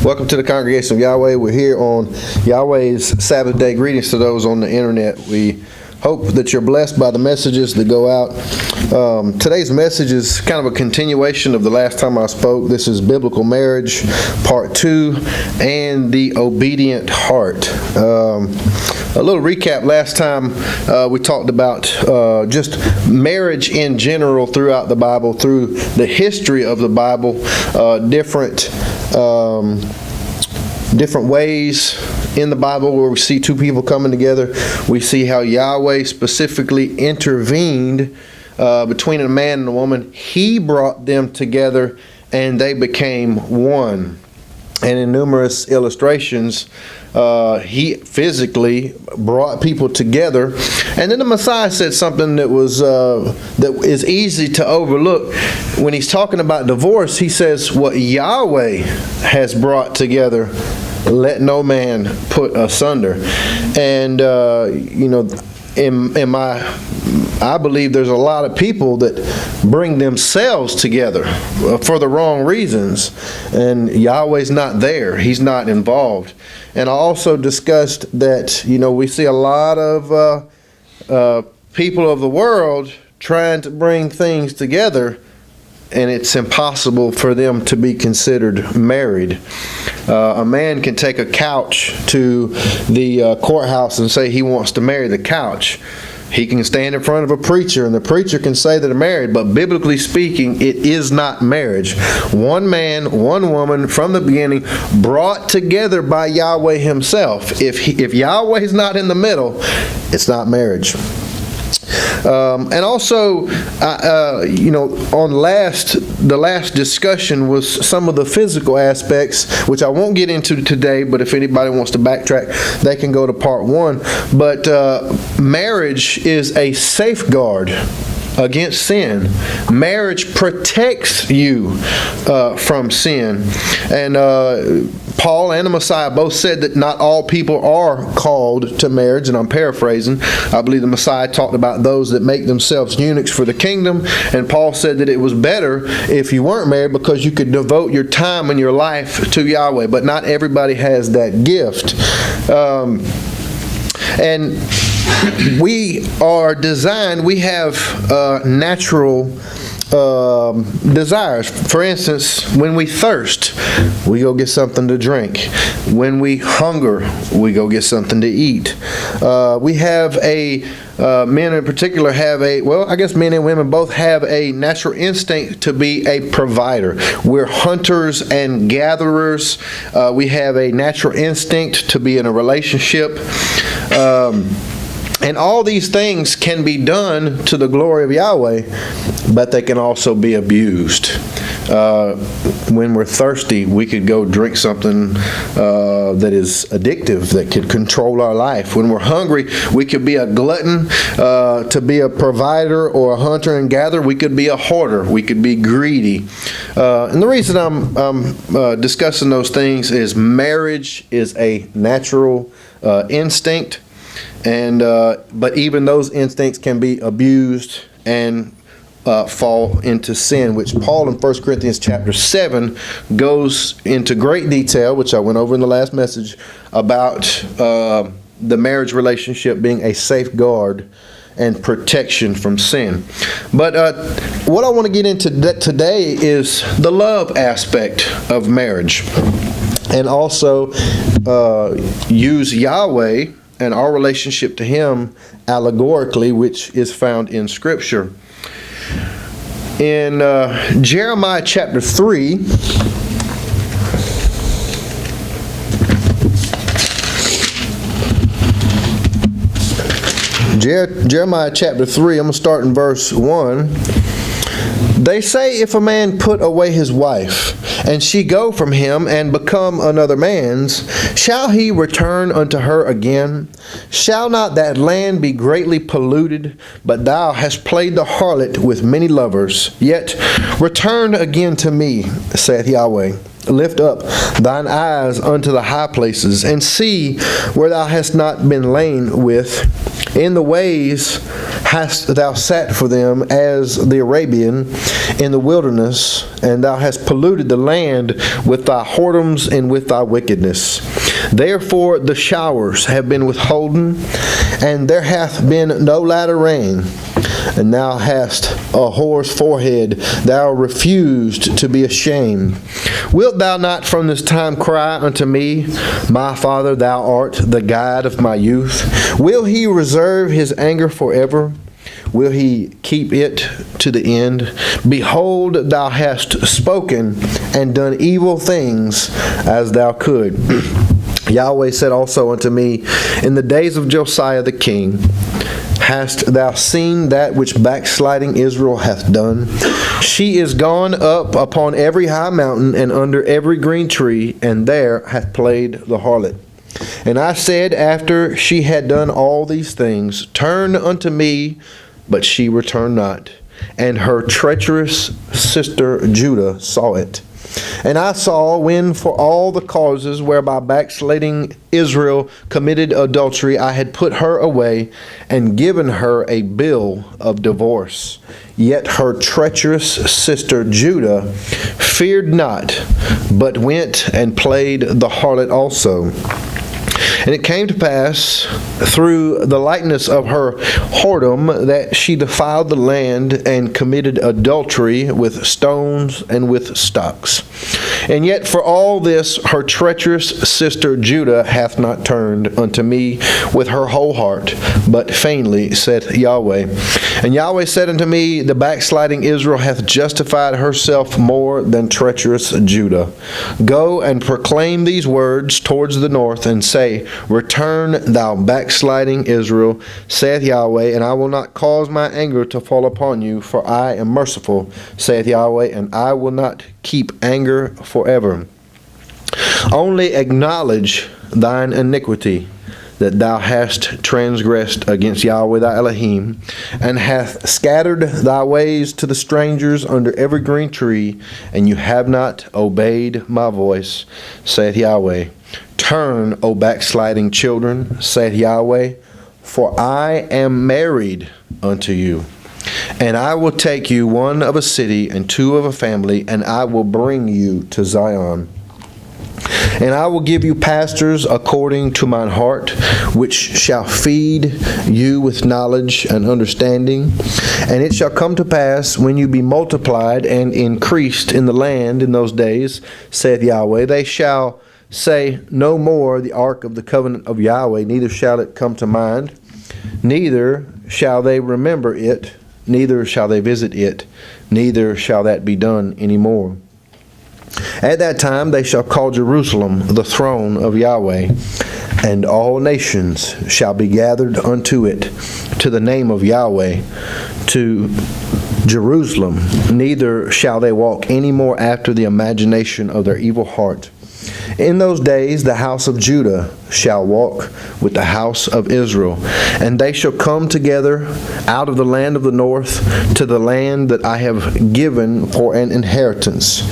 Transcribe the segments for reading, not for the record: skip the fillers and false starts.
Welcome to the Congregation of Yahweh. We're here on Yahweh's Sabbath Day. Greetings to those on the internet. We hope that you're blessed by the messages that go out. Today's message is kind of a continuation of the last time I spoke. This is Biblical Marriage, Part 2, and the Obedient Heart. A little recap. Last time we talked about just marriage in general throughout the Bible, through the history of the Bible, different ways in the Bible where we see two people coming together. We see how Yahweh specifically intervened between a man and a woman. He brought them together and they became one. And in numerous illustrations, he physically brought people together. And then the Messiah said something that is easy to overlook. When he's talking about divorce, he says, what Yahweh has brought together, let no man put asunder. And, I believe there's a lot of people that bring themselves together for the wrong reasons, and Yahweh's not there. He's not involved. And I also discussed that, we see a lot of people of the world trying to bring things together, and it's impossible for them to be considered married. A man can take a couch to the courthouse and say he wants to marry the couch. He can stand in front of a preacher, and the preacher can say that they're married, but biblically speaking, it is not marriage. One man, one woman, from the beginning, brought together by Yahweh himself. If Yahweh's not in the middle, it's not marriage. And also, on the last discussion was some of the physical aspects, which I won't get into today, but if anybody wants to backtrack, they can go to part 1. But marriage is a safeguard against sin. Marriage protects you from sin. And Paul and the Messiah both said that not all people are called to marriage, and I'm paraphrasing. I believe the Messiah talked about those that make themselves eunuchs for the kingdom, and Paul said that it was better if you weren't married because you could devote your time and your life to Yahweh, but not everybody has that gift. And we are designed, we have natural desires. For instance, when we thirst, we go get something to drink. When we hunger, we go get something to eat. We have men in particular have men and women both have a natural instinct to be a provider. We're hunters and gatherers. We have a natural instinct to be in a relationship. And all these things can be done to the glory of Yahweh, but they can also be abused. When we're thirsty, we could go drink something that is addictive, that could control our life. When we're hungry, we could be a glutton, to be a provider or a hunter and gatherer. We could be a hoarder. We could be greedy. And the reason I'm discussing those things is marriage is a natural instinct. And but even those instincts can be abused and fall into sin, which Paul in 1 Corinthians chapter 7 goes into great detail, which I went over in the last message, about the marriage relationship being a safeguard and protection from sin. But what I want to get into today is the love aspect of marriage, and also use Yahweh and our relationship to Him allegorically, which is found in Scripture. In Jeremiah chapter 3, Jeremiah chapter 3, I'm going to start in verse 1. They say, if a man put away his wife, and she go from him and become another man's, shall he return unto her again? Shall not that land be greatly polluted? But thou hast played the harlot with many lovers. Yet return again to me, saith Yahweh, Lift up thine eyes unto the high places, and see where thou hast not been lain with. In the ways hast thou sat for them as the Arabian in the wilderness, and thou hast polluted the land with thy whoredoms and with thy wickedness. Therefore the showers have been withholden, and there hath been no latter rain. And thou hast a whore's forehead, thou refused to be ashamed. Wilt thou not from this time cry unto me, My Father, thou art the guide of my youth? Will he reserve his anger forever? Will he keep it to the end? Behold, thou hast spoken and done evil things as thou could. Yahweh said also unto me, In the days of Josiah the king, Hast thou seen that which backsliding Israel hath done? She is gone up upon every high mountain and under every green tree, and there hath played the harlot. And I said, after she had done all these things, Turn unto me, but she returned not. And her treacherous sister Judah saw it. And I saw when for all the causes whereby backsliding Israel committed adultery, I had put her away and given her a bill of divorce. Yet her treacherous sister Judah feared not, but went and played the harlot also. And it came to pass through the likeness of her whoredom that she defiled the land and committed adultery with stones and with stocks. And yet for all this her treacherous sister Judah hath not turned unto me with her whole heart, but feignedly, saith Yahweh. And Yahweh said unto me, The backsliding Israel hath justified herself more than treacherous Judah. Go and proclaim these words towards the north, and say, Return, thou backsliding Israel, saith Yahweh, and I will not cause my anger to fall upon you, for I am merciful, saith Yahweh, and I will not keep anger forever. Only acknowledge thine iniquity, that thou hast transgressed against Yahweh thy Elohim, and hath scattered thy ways to the strangers under every green tree, and you have not obeyed my voice, saith Yahweh. Turn, O backsliding children, saith Yahweh, for I am married unto you. And I will take you one of a city and two of a family, and I will bring you to Zion. And I will give you pastors according to mine heart, which shall feed you with knowledge and understanding. And it shall come to pass, when you be multiplied and increased in the land in those days, saith Yahweh, they shall say no more the ark of the covenant of Yahweh, neither shall it come to mind, neither shall they remember it, neither shall they visit it, neither shall that be done any more. At that time they shall call Jerusalem the throne of Yahweh, and all nations shall be gathered unto it, to the name of Yahweh, to Jerusalem. Neither shall they walk any more after the imagination of their evil heart. In those days the house of Judah shall walk with the house of Israel, and they shall come together out of the land of the north to the land that I have given for an inheritance.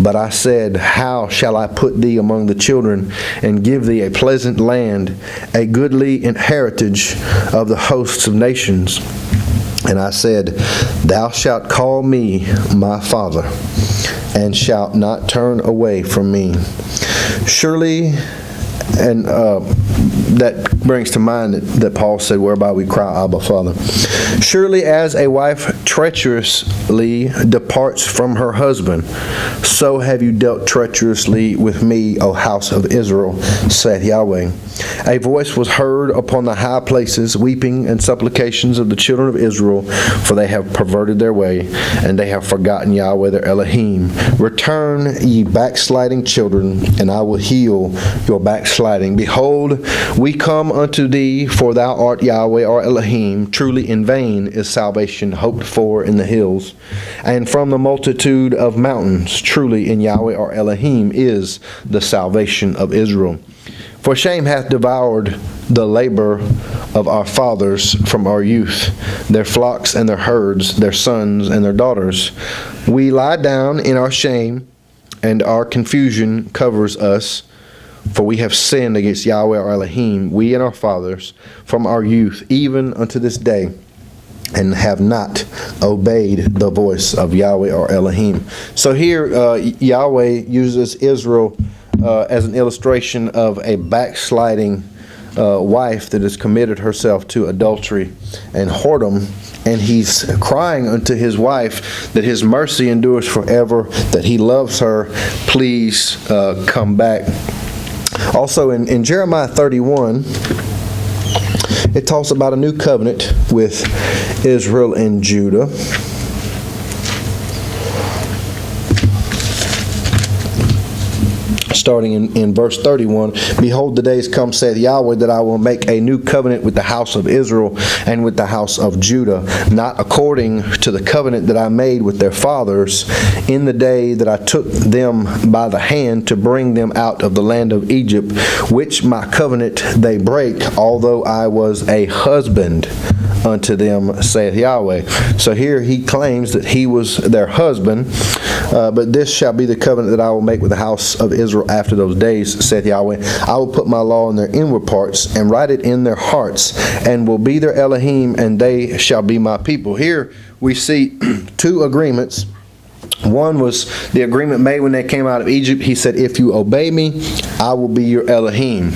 But I said, How shall I put thee among the children, and give thee a pleasant land, a goodly inheritance of the hosts of nations? And I said, Thou shalt call me my father, and shalt not turn away from me. Surely, and that brings to mind that Paul said, whereby we cry, Abba, Father. Surely as a wife treacherously departs from her husband, so have you dealt treacherously with me, O house of Israel, saith Yahweh. A voice was heard upon the high places, weeping and supplications of the children of Israel, for they have perverted their way, and they have forgotten Yahweh their Elohim. Return, ye backsliding children, and I will heal your backsliding. Behold, we come unto thee, for thou art Yahweh our Elohim. Truly in vain is salvation hoped for in the hills, and from the multitude of mountains. Truly in Yahweh our Elohim is the salvation of Israel. For shame hath devoured the labor of our fathers from our youth, their flocks and their herds, their sons and their daughters. We lie down in our shame, and our confusion covers us, for we have sinned against Yahweh our Elohim, we and our fathers, from our youth, even unto this day, and have not obeyed the voice of Yahweh our Elohim. So here, Yahweh uses Israel as an illustration of a backsliding wife that has committed herself to adultery and whoredom, and he's crying unto his wife that his mercy endures forever, that he loves her. Please come back. Also in Jeremiah 31, it talks about a new covenant with Israel and Judah. Starting in verse 31, Behold, the days come, saith Yahweh, that I will make a new covenant with the house of Israel and with the house of Judah, not according to the covenant that I made with their fathers in the day that I took them by the hand to bring them out of the land of Egypt, which my covenant they break, although I was a husband unto them, saith Yahweh. So here he claims that he was their husband, but this shall be the covenant that I will make with the house of Israel after those days, saith Yahweh. I will put my law in their inward parts and write it in their hearts, and will be their Elohim, and they shall be my people. Here we see two agreements. One was the agreement made when they came out of Egypt. He said, if you obey me, I will be your Elohim.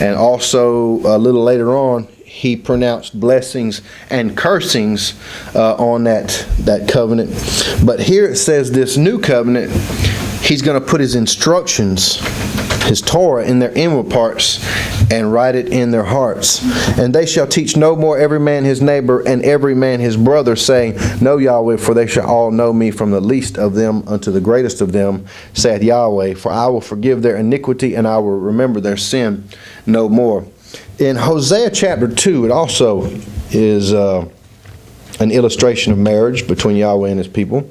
And also a little later on, he pronounced blessings and cursings on that covenant. But here it says this new covenant, he's going to put his instructions, his Torah, in their inward parts and write it in their hearts. And they shall teach no more every man his neighbor and every man his brother, saying, Know Yahweh, for they shall all know me, from the least of them unto the greatest of them, saith Yahweh. For I will forgive their iniquity, and I will remember their sin no more. In Hosea chapter 2, it also is an illustration of marriage between Yahweh and his people.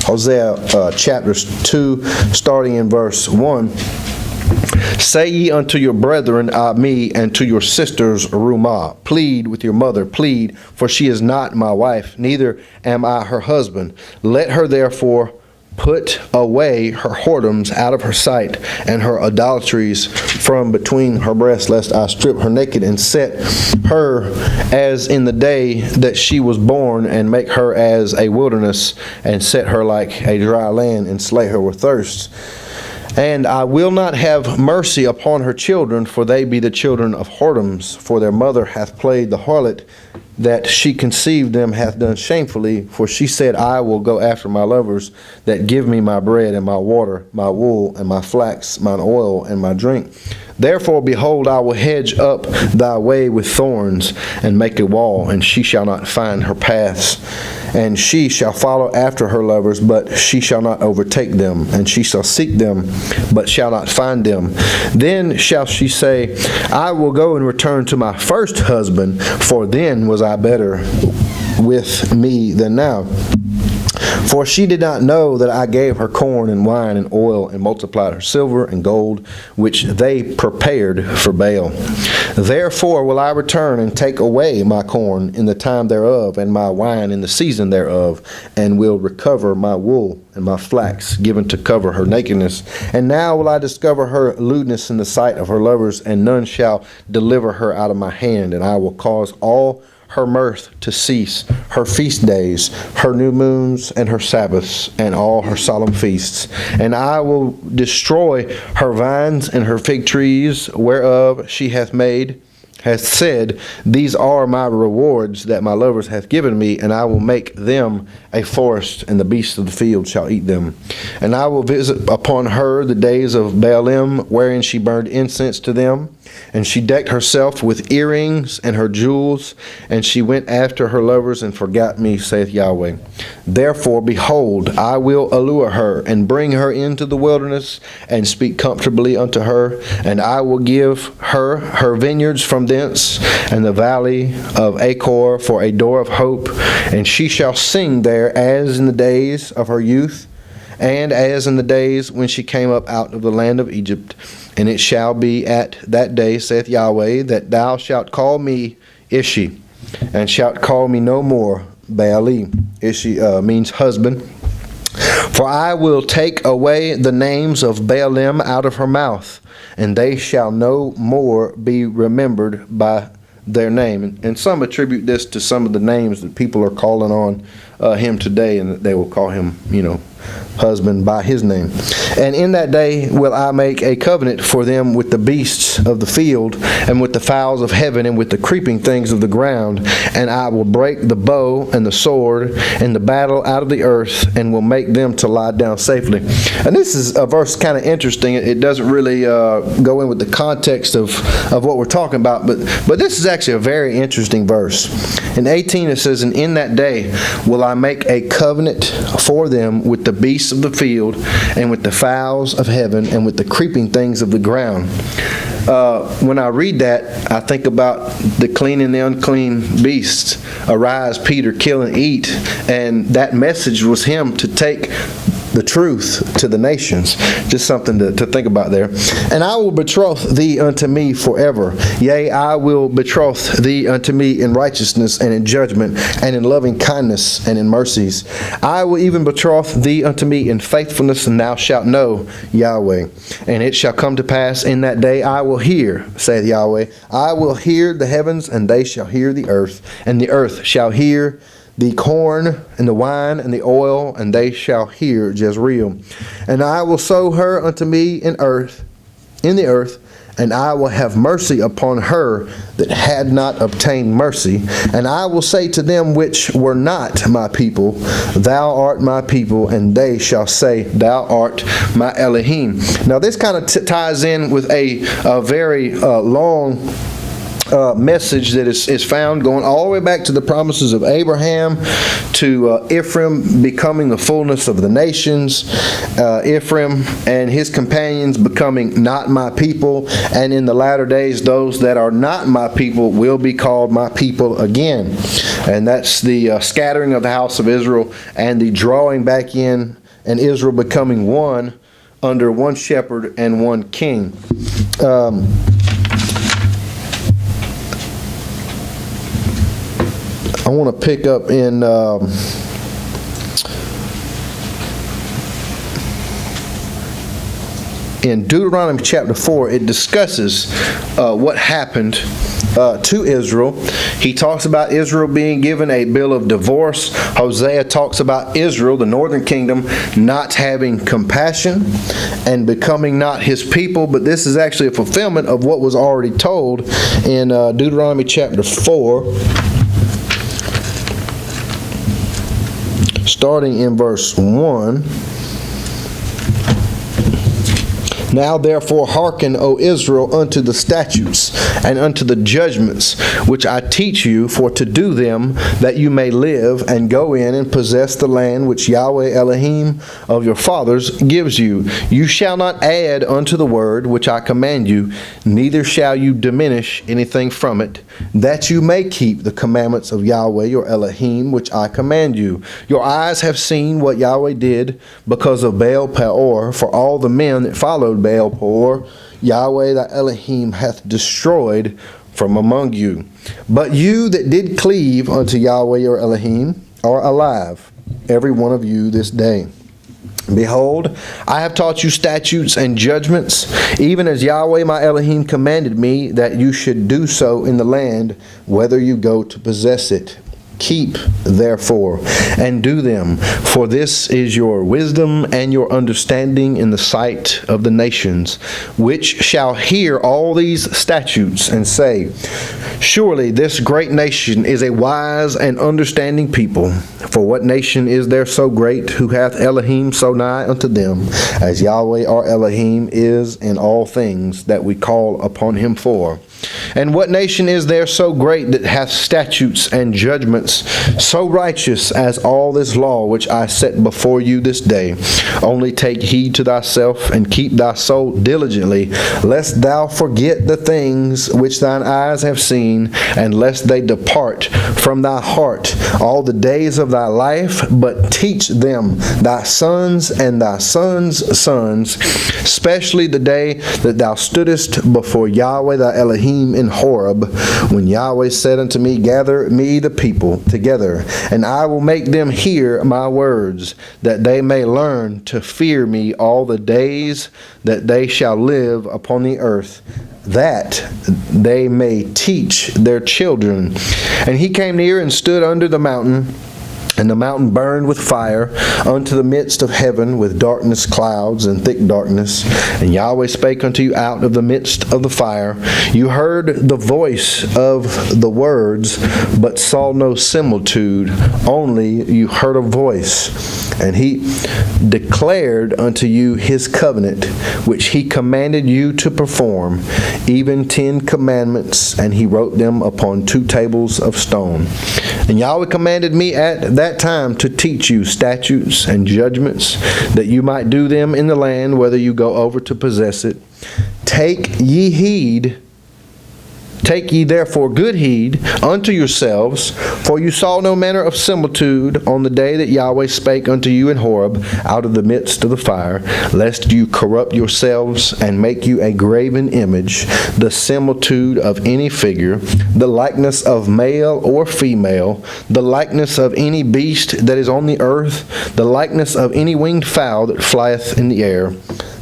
Hosea chapter 2, starting in verse 1. Say ye unto your brethren, me, and to your sisters, Rumah. Plead with your mother, plead, for she is not my wife, neither am I her husband. Let her therefore put away her whoredoms out of her sight, and her idolatries from between her breasts, lest I strip her naked, and set her as in the day that she was born, and make her as a wilderness, and set her like a dry land, and slay her with thirst. And I will not have mercy upon her children, for they be the children of whoredoms, for their mother hath played the harlot, that she conceived them hath done shamefully, for she said, I will go after my lovers that give me my bread and my water, my wool and my flax, mine oil and my drink. Therefore, behold, I will hedge up thy way with thorns, and make a wall, and she shall not find her paths. And she shall follow after her lovers, but she shall not overtake them. And she shall seek them, but shall not find them. Then shall she say, I will go and return to my first husband, for then was I better with me than now. For she did not know that I gave her corn and wine and oil, and multiplied her silver and gold, which they prepared for Baal. Therefore will I return and take away my corn in the time thereof, and my wine in the season thereof, and will recover my wool and my flax, given to cover her nakedness. And now will I discover her lewdness in the sight of her lovers, and none shall deliver her out of my hand. And I will cause all her mirth to cease, her feast days, her new moons, and her Sabbaths, and all her solemn feasts. And I will destroy her vines and her fig trees, whereof she hath said, These are my rewards that my lovers hath given me, and I will make them a forest, and the beasts of the field shall eat them. And I will visit upon her the days of Baalim, wherein she burned incense to them. And she decked herself with earrings and her jewels, and she went after her lovers and forgot me, saith Yahweh. Therefore, behold, I will allure her, and bring her into the wilderness, and speak comfortably unto her. And I will give her her vineyards from thence, and the valley of Achor for a door of hope. And she shall sing there as in the days of her youth, and as in the days when she came up out of the land of Egypt. And it shall be at that day, saith Yahweh, that thou shalt call me Ishi, and shalt call me no more Baali. Means husband. For I will take away the names of Baalim out of her mouth, and they shall no more be remembered by their name. And some attribute this to some of the names that people are calling on him today, and they will call him, husband by his name. And in that day will I make a covenant for them with the beasts of the field, and with the fowls of heaven, and with the creeping things of the ground. And I will break the bow and the sword and the battle out of the earth, and will make them to lie down safely. And this is a verse kind of interesting. It doesn't really go in with the context of what we're talking about, but this is actually a very interesting verse. In 18 it says, and in that day will I make a covenant for them with the beasts of the field, and with the fowls of heaven, and with the creeping things of the ground. When I read that, I think about the clean and the unclean beasts. Arise, Peter, kill and eat. And that message was him to take the truth to the nations. Just something to think about there. And I will betroth thee unto me forever. Yea, I will betroth thee unto me in righteousness and in judgment and in loving kindness and in mercies. I will even betroth thee unto me in faithfulness, and thou shalt know Yahweh. And it shall come to pass in that day I will hear, saith Yahweh, I will hear the heavens, and they shall hear the earth, and the earth shall hear the corn and the wine and the oil, and they shall hear Jezreel. And I will sow her unto me in the earth, and I will have mercy upon her that had not obtained mercy. And I will say to them which were not my people, thou art my people, and they shall say, thou art my Elohim. Now this kind of ties in with a very long message that is found going all the way back to the promises of Abraham, to Ephraim becoming the fullness of the nations, Ephraim and his companions becoming not my people, and in the latter days those that are not my people will be called my people again. And that's the scattering of the house of Israel and the drawing back in, and Israel becoming one under one shepherd and one king. I want to pick up in Deuteronomy chapter 4. It discusses what happened to Israel. He talks about Israel being given a bill of divorce. Hosea talks about Israel, the northern kingdom, not having compassion and becoming not his people. But this is actually a fulfillment of what was already told in Deuteronomy chapter 4. Starting in verse 1. Now therefore hearken, O Israel, unto the statutes and unto the judgments which I teach you, for to do them, that you may live and go in and possess the land which Yahweh Elohim of your fathers gives you. You shall not add unto the word which I command you, neither shall you diminish anything from it, that you may keep the commandments of Yahweh your Elohim which I command you. Your eyes have seen what Yahweh did because of Baal Peor, for all the men that followed Baal Peor, Yahweh thy Elohim hath destroyed from among you. But you that did cleave unto Yahweh your Elohim are alive, every one of you this day. Behold, I have taught you statutes and judgments, even as Yahweh my Elohim commanded me, that you should do so in the land, whether you go to possess it. Keep, therefore, and do them, for this is your wisdom and your understanding in the sight of the nations, which shall hear all these statutes and say, surely this great nation is a wise and understanding people. For what nation is there so great, who hath Elohim so nigh unto them, as Yahweh our Elohim is in all things that we call upon him for? And what nation is there so great that hath statutes and judgments so righteous as all this law which I set before you this day? Only take heed to thyself and keep thy soul diligently, lest thou forget the things which thine eyes have seen, and lest they depart from thy heart all the days of thy life, but teach them thy sons and thy sons' sons, especially the day that thou stoodest before Yahweh thy Elohim Elohim in Horeb, when Yahweh said unto me, Gather me the people together, and I will make them hear my words, that they may learn to fear me all the days that they shall live upon the earth, that they may teach their children. And he came near and stood under the mountain, and the mountain burned with fire unto the midst of heaven, with darkness, clouds, and thick darkness. And Yahweh spake unto you out of the midst of the fire. You heard the voice of the words, but saw no similitude, only you heard a voice. And he declared unto you his covenant, which he commanded you to perform, even 10 commandments, and he wrote them upon 2 tables of stone. And Yahweh commanded me at that time to teach you statutes and judgments, that you might do them in the land, whether you go over to possess it. Take ye therefore good heed unto yourselves, for you saw no manner of similitude on the day that Yahweh spake unto you in Horeb out of the midst of the fire, lest you corrupt yourselves and make you a graven image, the similitude of any figure, the likeness of male or female, the likeness of any beast that is on the earth, the likeness of any winged fowl that flieth in the air,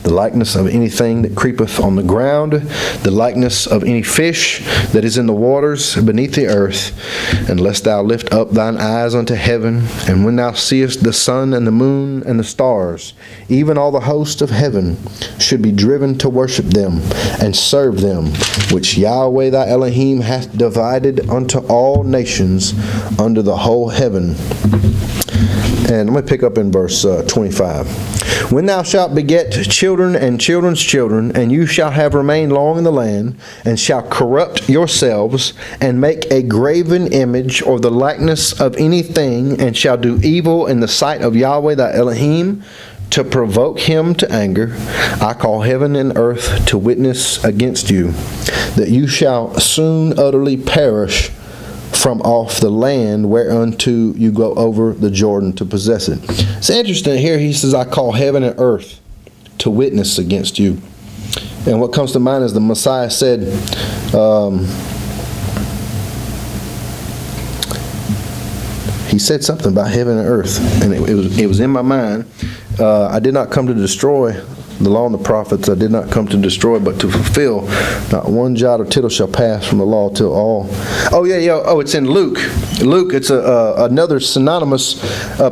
the likeness of anything that creepeth on the ground, the likeness of any fish that is in the waters beneath the earth. And lest thou lift up thine eyes unto heaven, and when thou seest the sun and the moon and the stars, even all the host of heaven, should be driven to worship them and serve them, which Yahweh thy Elohim hath divided unto all nations under the whole heaven. And I'm going to pick up in verse 25. When thou shalt beget children and children's children, and you shall have remained long in the land, and shall corrupt yourselves, and make a graven image or the likeness of anything, and shall do evil in the sight of Yahweh thy Elohim, to provoke him to anger, I call heaven and earth to witness against you, that you shall soon utterly perish from off the land whereunto you go over the Jordan to possess it. It's interesting here, he says, I call heaven and earth to witness against you. And what comes to mind is the Messiah said, he said something about heaven and earth, and it was in my mind. I did not come to destroy the law and the prophets. I did not come to destroy, but to fulfill. Not one jot or tittle shall pass from the law till all. It's in Luke. Luke, it's another synonymous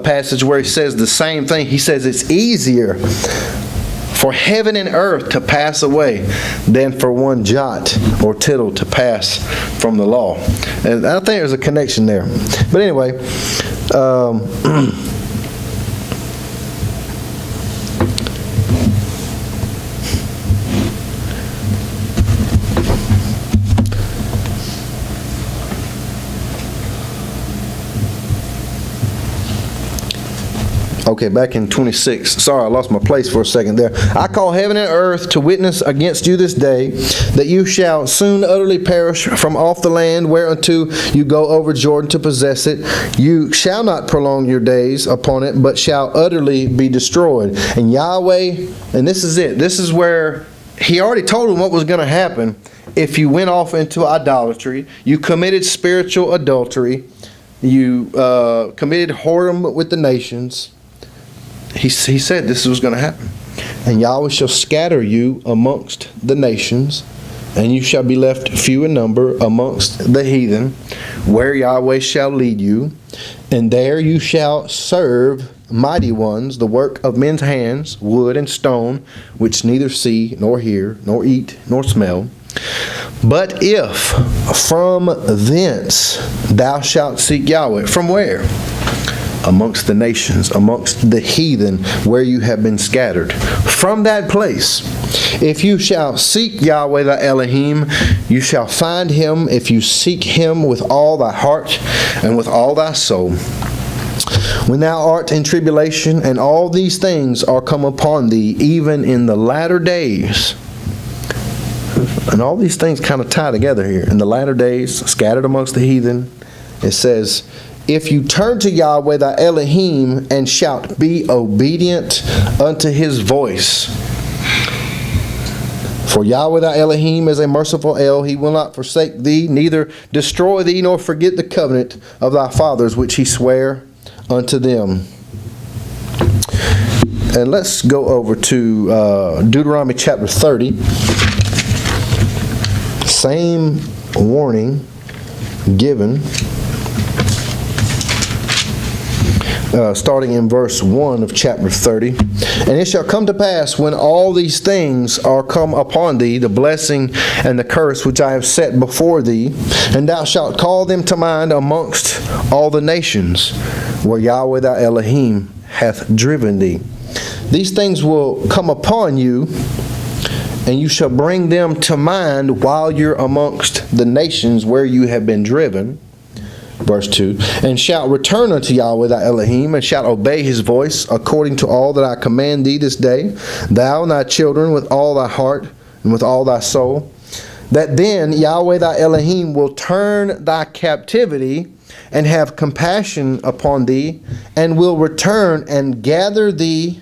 passage where he says the same thing. He says it's easier for heaven and earth to pass away than for one jot or tittle to pass from the law. And I think there's a connection there. But anyway, okay, back in 26. Sorry, I lost my place for a second there. I call heaven and earth to witness against you this day, that you shall soon utterly perish from off the land whereunto you go over Jordan to possess it. You shall not prolong your days upon it, but shall utterly be destroyed. And Yahweh, and this is it. This is where he already told them what was going to happen if you went off into idolatry. You committed spiritual adultery. You committed whoredom with the nations. He said this was going to happen. And Yahweh shall scatter you amongst the nations, and you shall be left few in number amongst the heathen, where Yahweh shall lead you. And there you shall serve mighty ones, the work of men's hands, wood and stone, which neither see, nor hear, nor eat, nor smell. But if from thence thou shalt seek Yahweh, from where? Amongst the nations, amongst the heathen, where you have been scattered. From that place, if you shall seek Yahweh thy Elohim, you shall find him if you seek him with all thy heart and with all thy soul. When thou art in tribulation, and all these things are come upon thee, even in the latter days. And all these things kind of tie together here. In the latter days, scattered amongst the heathen, it says, if you turn to Yahweh thy Elohim, and shalt be obedient unto his voice. For Yahweh thy Elohim is a merciful El. He will not forsake thee, neither destroy thee, nor forget the covenant of thy fathers, which he sware unto them. And let's go over to Deuteronomy chapter 30. Same warning given. Starting in verse 1 of chapter 30. And it shall come to pass when all these things are come upon thee, the blessing and the curse which I have set before thee, and thou shalt call them to mind amongst all the nations where Yahweh thy Elohim hath driven thee. These things will come upon you, and you shall bring them to mind while you're amongst the nations where you have been driven. Verse 2, and shalt return unto Yahweh thy Elohim, and shalt obey his voice, according to all that I command thee this day, thou and thy children with all thy heart and with all thy soul, that then Yahweh thy Elohim will turn thy captivity and have compassion upon thee, and will return and gather thee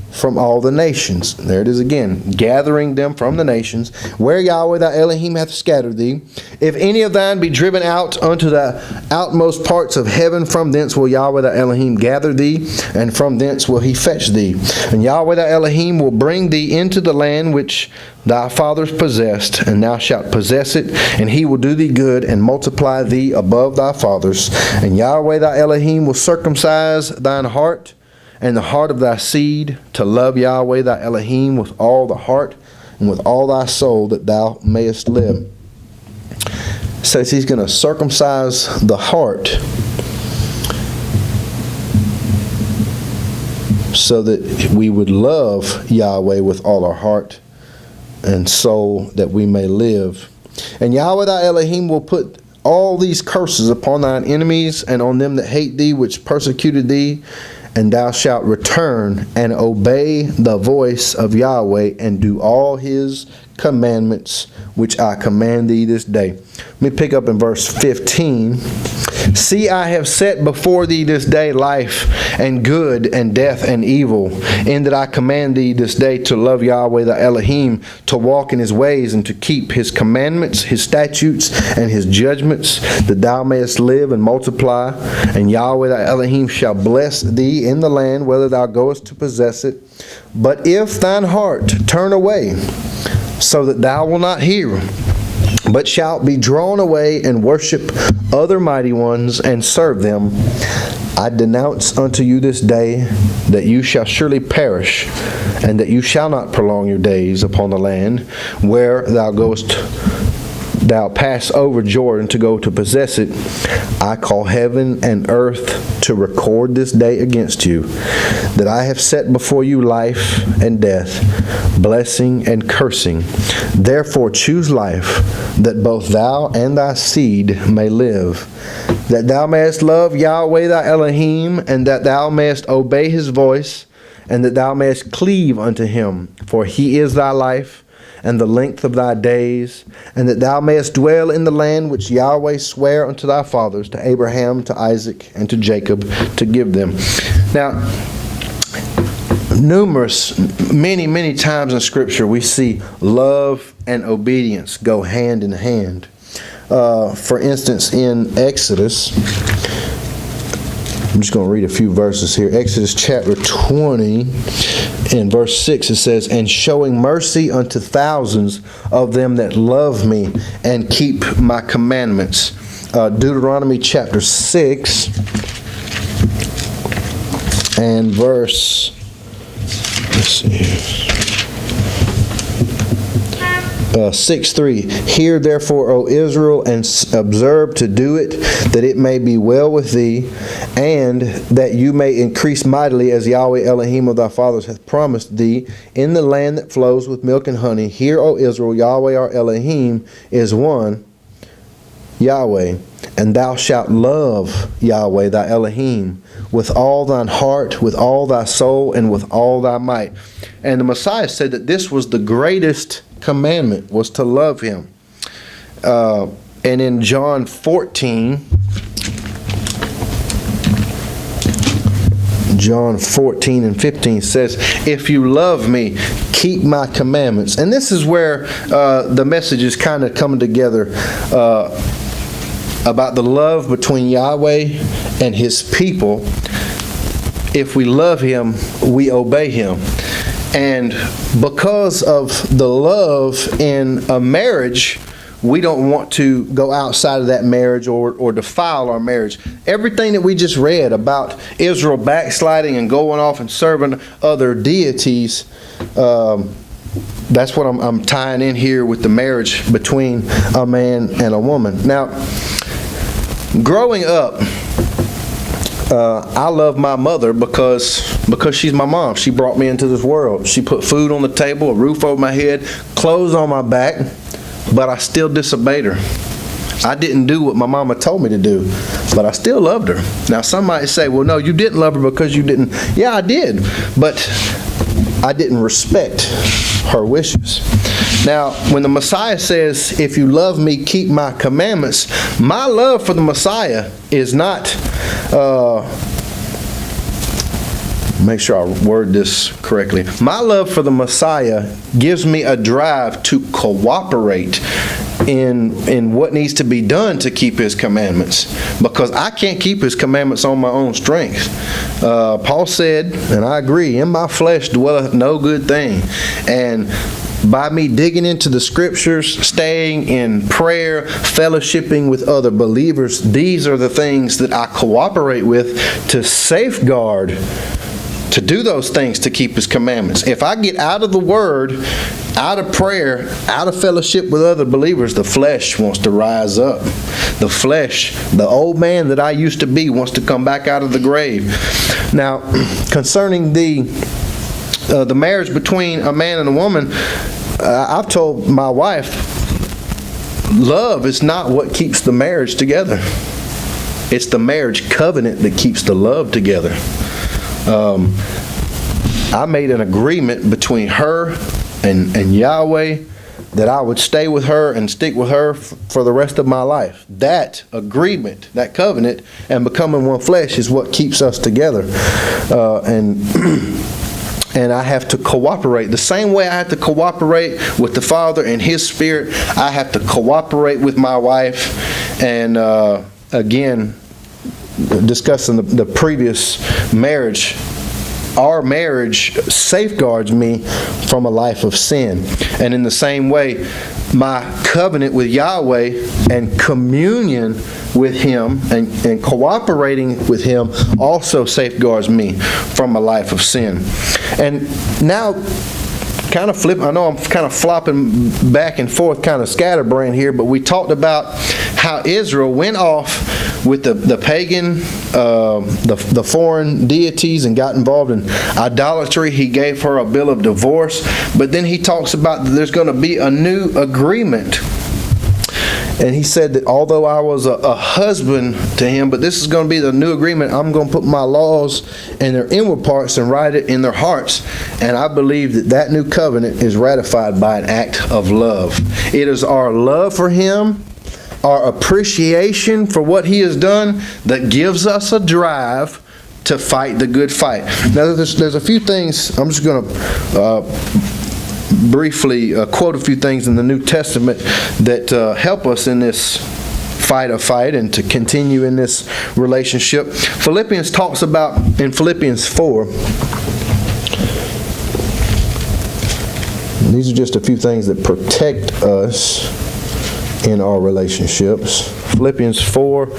from all the nations. There it is again, gathering them from the nations, where Yahweh thy Elohim hath scattered thee. If any of thine be driven out unto the outmost parts of heaven, from thence will Yahweh thy Elohim gather thee, and from thence will he fetch thee. And Yahweh thy Elohim will bring thee into the land which thy fathers possessed, and thou shalt possess it, and he will do thee good, and multiply thee above thy fathers. And Yahweh thy Elohim will circumcise thine heart, and the heart of thy seed, to love Yahweh thy Elohim with all the heart and with all thy soul, that thou mayest live. It says he's going to circumcise the heart so that we would love Yahweh with all our heart and soul, that we may live. And Yahweh thy Elohim will put all these curses upon thine enemies and on them that hate thee, which persecuted thee. And thou shalt return and obey the voice of Yahweh, and do all his commandments which I command thee this day. Let me pick up in verse 15. See, I have set before thee this day life and good, and death and evil, in that I command thee this day to love Yahweh thy Elohim, to walk in his ways, and to keep his commandments, his statutes, and his judgments, that thou mayest live and multiply. And Yahweh thy Elohim shall bless thee in the land, whether thou goest to possess it. But if thine heart turn away, so that thou wilt not hear, but shalt be drawn away and worship other mighty ones and serve them, I denounce unto you this day that you shall surely perish, and that you shall not prolong your days upon the land where thou pass over Jordan to go to possess it. I call heaven and earth to record this day against you, that I have set before you life and death, blessing and cursing. Therefore choose life, that both thou and thy seed may live, that thou mayest love Yahweh thy Elohim, and that thou mayest obey his voice, and that thou mayest cleave unto him, for he is thy life, and the length of thy days, and that thou mayest dwell in the land which Yahweh sware unto thy fathers, to Abraham, to Isaac, and to Jacob, to give them. Now, many times in Scripture we see love and obedience go hand in hand. For instance, in Exodus, I'm just going to read a few verses here. Exodus chapter 20, in verse 6, it says, and showing mercy unto thousands of them that love me and keep my commandments. Deuteronomy chapter 6 and verse, let's see here. 6:3. Hear therefore, O Israel, and observe to do it, that it may be well with thee, and that you may increase mightily, as Yahweh Elohim of thy fathers hath promised thee, in the land that flows with milk and honey. Hear, O Israel, Yahweh our Elohim is one, Yahweh, and thou shalt love Yahweh thy Elohim with all thine heart, with all thy soul, and with all thy might. And the Messiah said that this was the greatest commandment, was to love him. And in John 14:15 says, "If you love me, keep my commandments." And this is where the message is kind of coming together about the love between Yahweh and His people. If we love Him, we obey Him. And because of the love in a marriage, we don't want to go outside of that marriage or defile our marriage. Everything that we just read about Israel backsliding and going off and serving other deities, that's what I'm tying in here with the marriage between a man and a woman. Now, growing up, I love my mother because she's my mom. She brought me into this world. She put food on the table, a roof over my head, clothes on my back, but I still disobeyed her. I didn't do what my mama told me to do, but I still loved her. Now, some might say, well, no, you didn't love her because you didn't. Yeah, I did, but I didn't respect her wishes. Now, when the Messiah says, if you love me, keep my commandments, my love for the Messiah is not, make sure I word this correctly. My love for the Messiah gives me a drive to cooperate in what needs to be done to keep His commandments, because I can't keep His commandments on my own strength. Paul said, and I agree, in my flesh dwelleth no good thing. And by me digging into the scriptures, staying in prayer, fellowshipping with other believers, these are the things that I cooperate with to safeguard, to do those things to keep His commandments. If I get out of the Word, out of prayer, out of fellowship with other believers, the flesh wants to rise up. The flesh, the old man that I used to be, wants to come back out of the grave. Now, concerning the marriage between a man and a woman, I've told my wife, love is not what keeps the marriage together. It's the marriage covenant that keeps the love together. I made an agreement between her and Yahweh that I would stay with her and stick with her for the rest of my life. That agreement, that covenant, and becoming one flesh is what keeps us together. And I have to cooperate. The same way I have to cooperate with the Father and His Spirit, I have to cooperate with my wife. And again, discussing the previous marriage, our marriage safeguards me from a life of sin. And in the same way, my covenant with Yahweh and communion with Him and cooperating with Him also safeguards me from a life of sin. And now, kind of flip, I know I'm kind of flopping back and forth, kind of scatterbrained here, but we talked about how Israel went off with the pagan, the foreign deities, and got involved in idolatry. He gave her a bill of divorce, but then he talks about that there's going to be a new agreement. And he said that although I was a husband to him, but this is going to be the new agreement. I'm going to put my laws in their inward parts and write it in their hearts. And I believe that that new covenant is ratified by an act of love. It is our love for Him, our appreciation for what He has done, that gives us a drive to fight the good fight. Now, there's a few things. I'm just going to briefly quote a few things in the New Testament that help us in this fight and to continue in this relationship. Philippians talks about, in Philippians 4, these are just a few things that protect us in our relationships. Philippians 4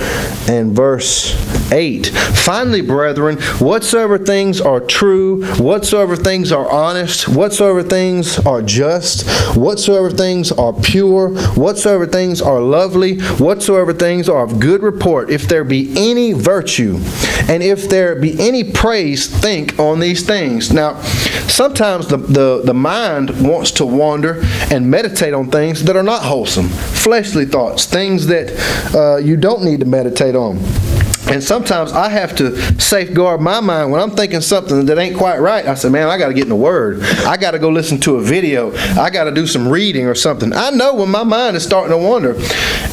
and verse 8. Finally, brethren, whatsoever things are true, whatsoever things are honest, whatsoever things are just, whatsoever things are pure, whatsoever things are lovely, whatsoever things are of good report, if there be any virtue, and if there be any praise, think on these things. Now, sometimes the mind wants to wander and meditate on things that are not wholesome, fleshly thoughts, things that you don't need to meditate on. And sometimes I have to safeguard my mind when I'm thinking something that ain't quite right. I say, man, I got to get in the Word. I got to go listen to a video. I got to do some reading or something. I know when my mind is starting to wander.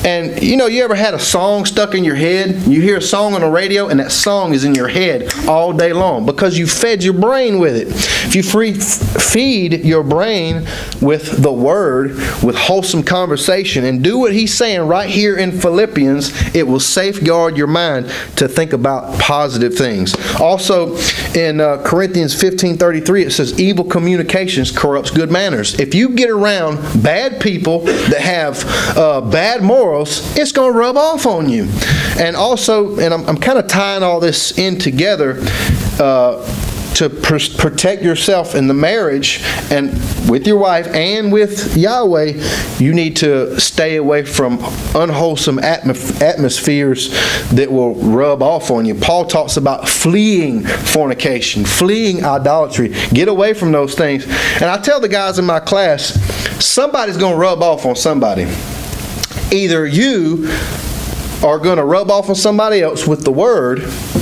And, you ever had a song stuck in your head? You hear a song on the radio, and that song is in your head all day long because you fed your brain with it. If you feed your brain with the Word, with wholesome conversation, and do what he's saying right here in Philippians, it will safeguard your mind to think about positive things. Also, in Corinthians 15:33, it says, evil communications corrupts good manners. If you get around bad people that have bad morals, it's going to rub off on you. And also, and I'm kind of tying all this in together, to protect yourself in the marriage and with your wife and with Yahweh, you need to stay away from unwholesome atmospheres that will rub off on you. Paul talks about fleeing fornication, fleeing idolatry. Get away from those things. And I tell the guys in my class, somebody's going to rub off on somebody. Either you are going to rub off on somebody else with the Word.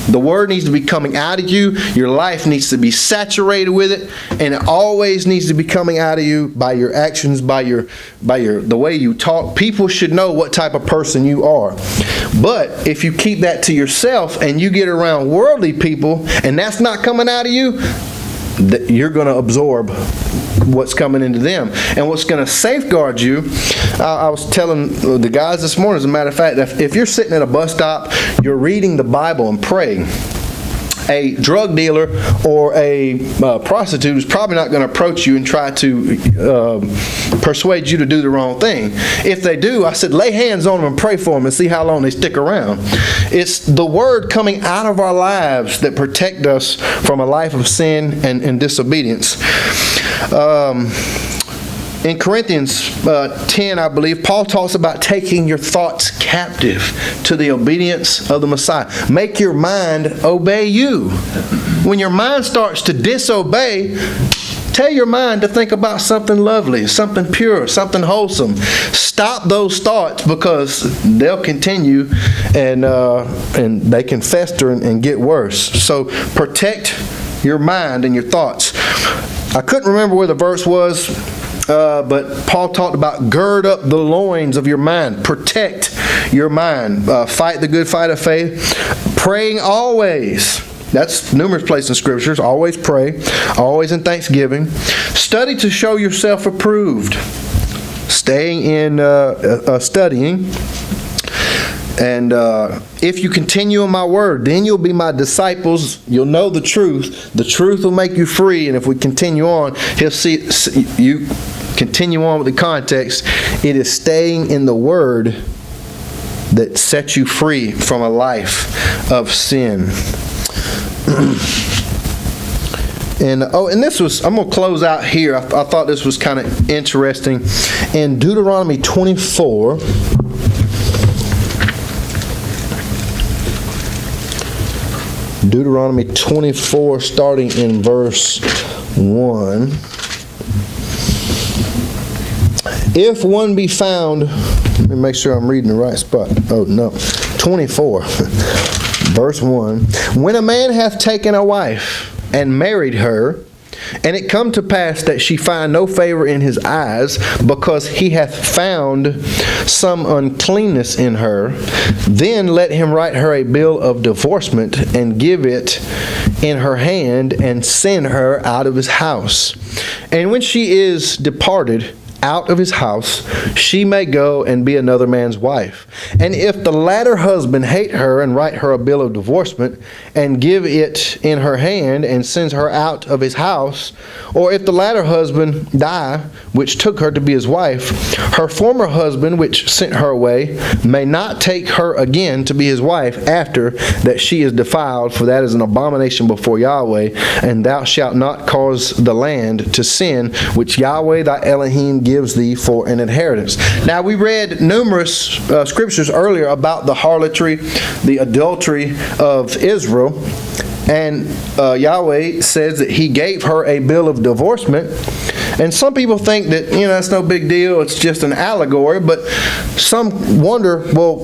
The Word needs to be coming out of you. Your life needs to be saturated with it, and it always needs to be coming out of you by your actions, by the way you talk. People should know what type of person you are. But if you keep that to yourself and you get around worldly people and that's not coming out of you, you're going to absorb what's coming into them. And what's going to safeguard you, I was telling the guys this morning, as a matter of fact, if you're sitting at a bus stop, you're reading the Bible and praying, a drug dealer or a prostitute is probably not going to approach you and try to persuade you to do the wrong thing. If they do, I said, lay hands on them and pray for them and see how long they stick around. It's the Word coming out of our lives that protect us from a life of sin and disobedience. In Corinthians 10, I believe, Paul talks about taking your thoughts captive to the obedience of the Messiah. Make your mind obey you. When your mind starts to disobey, tell your mind to think about something lovely, something pure, something wholesome. Stop those thoughts because they'll continue and they can fester and get worse. So protect your mind and your thoughts. I couldn't remember where the verse was, but Paul talked about gird up the loins of your mind. Protect your mind. Fight the good fight of faith. Praying always. That's numerous places in Scriptures. Always pray. Always in thanksgiving. Study to show yourself approved. Staying in studying. And if you continue in my word, then you'll be my disciples. You'll know the truth. The truth will make you free. And if we continue on, he'll see you continue on with the context. It is staying in the word that sets you free from a life of sin. And this was, I'm going to close out here. I thought this was kind of interesting. In Deuteronomy 24, Deuteronomy 24, starting in verse 1. If one be found, let me make sure I'm reading the right spot. Oh, no. 24, verse 1. When a man hath taken a wife and married her, and it come to pass that she find no favor in his eyes, because he hath found some uncleanness in her, then let him write her a bill of divorcement, and give it in her hand, and send her out of his house. And when she is departed out of his house, she may go and be another man's wife. And if the latter husband hate her, and write her a bill of divorcement, and give it in her hand, and sends her out of his house, or if the latter husband die, which took her to be his wife, her former husband, which sent her away, may not take her again to be his wife after that she is defiled, for that is an abomination before Yahweh, and thou shalt not cause the land to sin, which Yahweh thy Elohim gives thee for an inheritance. Now, we read numerous scriptures earlier about the harlotry, the adultery of Israel, and Yahweh says that he gave her a bill of divorcement. And some people think that, that's no big deal, it's just an allegory, but some wonder, well,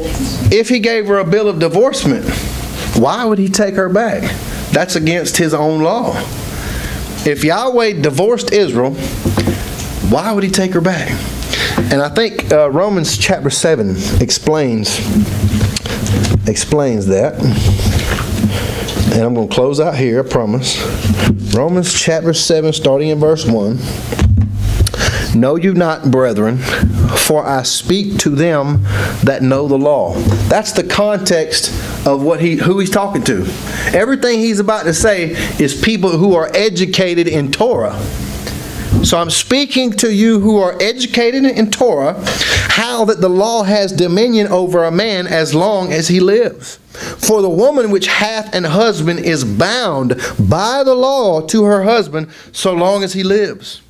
if he gave her a bill of divorcement, Why would he take her back? That's against his own law. If Yahweh divorced Israel, why would he take her back? And I think Romans chapter 7 explains that. And I'm going to close out here, I promise. Romans chapter 7, starting in verse 1. Know you not, brethren, for I speak to them that know the law. That's the context of who he's talking to. Everything he's about to say is people who are educated in Torah. So I'm speaking to you who are educated in Torah, how that the law has dominion over a man as long as he lives. For the woman which hath an husband is bound by the law to her husband so long as he lives.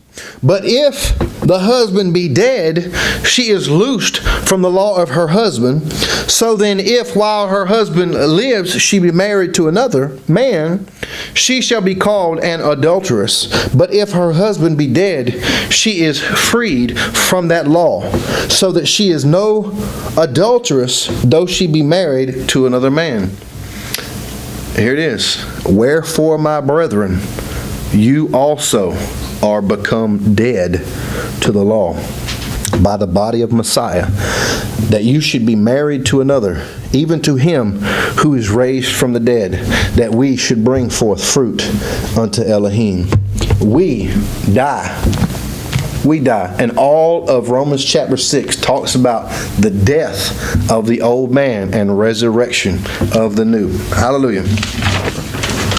But if the husband be dead, she is loosed from the law of her husband. So then if while her husband lives she be married to another man, she shall be called an adulteress. But if her husband be dead, she is freed from that law, so that she is no adulteress, though she be married to another man. Here it is. Wherefore, my brethren, you also are become dead to the law by the body of Messiah, that you should be married to another, even to him who is raised from the dead, that we should bring forth fruit unto Elohim. We die. And all of Romans chapter 6 talks about the death of the old man and resurrection of the new. Hallelujah.